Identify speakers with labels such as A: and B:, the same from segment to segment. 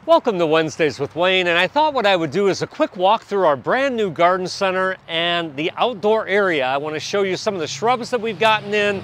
A: Welcome to Wednesdays with Wayne, and I thought what I would do is a quick walk through our brand new garden center and the outdoor area. I want to show you some of the shrubs that we've gotten in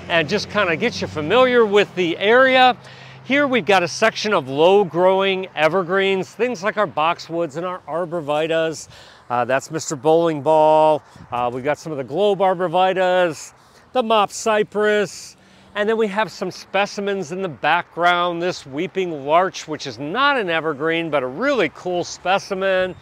A: and just kind of get you familiar with the area. Here we've got a section of low-growing evergreens, things like our boxwoods and our arborvitas. That's Mr. Bowling Ball. We've got some of the globe arborvitas, the mop cypress, and then we have some specimens in the background. This weeping larch, which is not an evergreen, but a really cool specimen.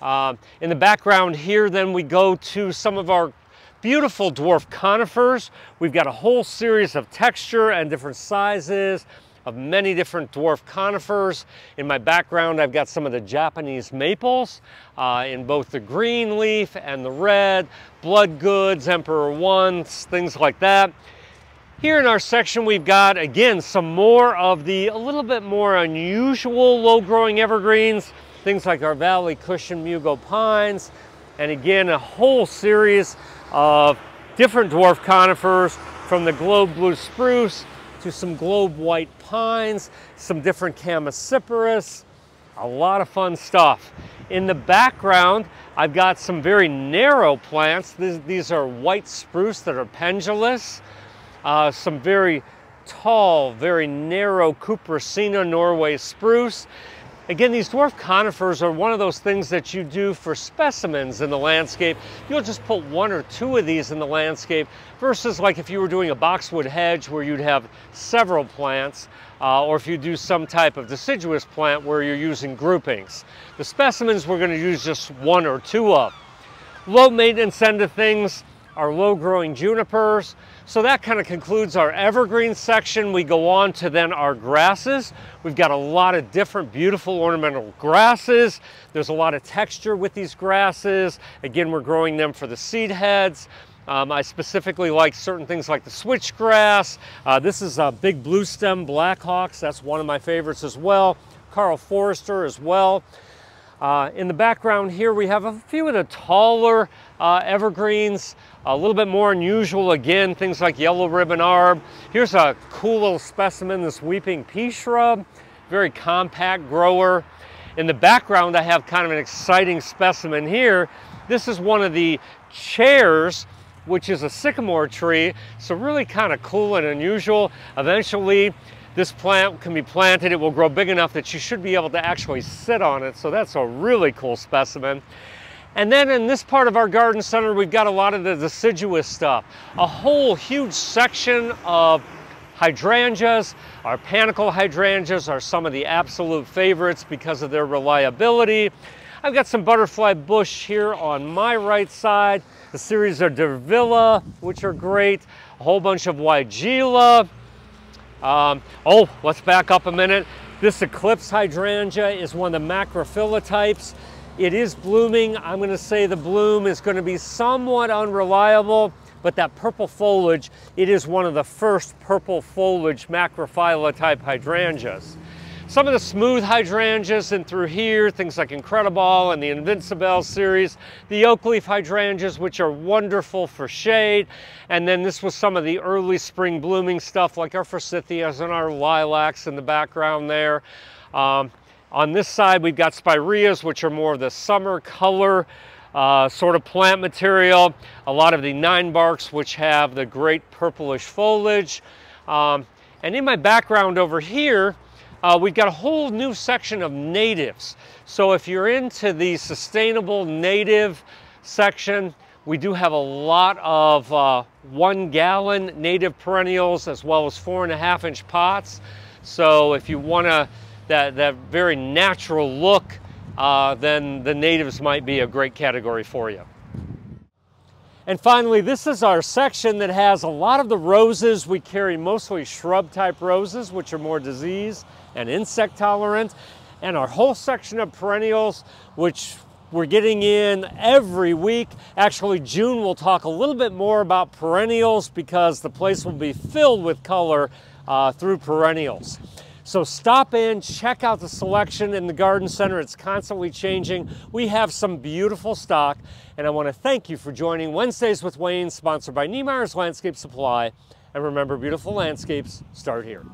A: In the background here, then we go to some of our beautiful dwarf conifers. We've got a whole series of texture and different sizes of many different dwarf conifers. In my background, I've got some of the Japanese maples in both the green leaf and the red, blood goods, Emperor Ones, things like that. Here in our section, we've got, again, some more of the a little bit more unusual low-growing evergreens, things like our Valley Cushion Mugo pines, and again, a whole series of different dwarf conifers from the globe blue spruce to some globe white pines, some different Chamaecyparis, a lot of fun stuff. In the background, I've got some very narrow plants. These are white spruce that are pendulous. Some very tall, very narrow Cuprocina Norway spruce. Again, these dwarf conifers are one of those things that you do for specimens in the landscape. You'll just put one or two of these in the landscape versus like if you were doing a boxwood hedge where you'd have several plants, or if you do some type of deciduous plant where you're using groupings. The specimens we're going to use just one or two of. Low maintenance end of things are low-growing junipers. So that kind of concludes our evergreen section. We go on to then our grasses. We've got a lot of different beautiful ornamental grasses. There's a lot of texture with these grasses. Again, we're growing them for the seed heads. I specifically like certain things like the switchgrass. This is a big blue stem Blackhawks. That's one of my favorites as well. Carl Forrester as well. In the background here, we have a few of the taller evergreens, a little bit more unusual, again, things like yellow ribbon arb. Here's a cool little specimen, this weeping pea shrub, very compact grower. In the background, I have kind of an exciting specimen here. This is one of the chairs, which is a sycamore tree, so really kind of cool and unusual. Eventually, this plant can be planted. It will grow big enough that you should be able to actually sit on it, so that's a really cool specimen. And then in this part of our garden center, we've got a lot of the deciduous stuff. A whole huge section of hydrangeas. Our panicle hydrangeas are some of the absolute favorites because of their reliability. I've got some butterfly bush here on my right side. The series of Dervilla, which are great. A whole bunch of Weigela. Let's back up a minute. This eclipse hydrangea is one of the macrophylla types. It is blooming. I'm going to say the bloom is going to be somewhat unreliable, but that purple foliage, it is one of the first purple foliage macrophylla type hydrangeas. Some of the smooth hydrangeas in through here, things like Incrediball and the Invincible series, the oak leaf hydrangeas, which are wonderful for shade, and then this was some of the early spring blooming stuff like our forsythias and our lilacs in the background there. On this side, we've got spireas, which are more of the summer color sort of plant material. A lot of the nine barks, which have the great purplish foliage. And in my background over here, we've got a whole new section of natives. So if you're into the sustainable native section, we do have a lot of 1 gallon native perennials as well as 4.5-inch pots. So if you want that very natural look, then the natives might be a great category for you. And finally, this is our section that has a lot of the roses. We carry mostly shrub type roses, which are more disease and insect tolerant, and our whole section of perennials, which we're getting in every week. Actually, June we'll talk a little bit more about perennials because the place will be filled with color through perennials. So stop in, check out the selection in the garden center. It's constantly changing. We have some beautiful stock, and I want to thank you for joining Wednesdays with Wayne, sponsored by Niemeyer's Landscape Supply. And remember, beautiful landscapes start here.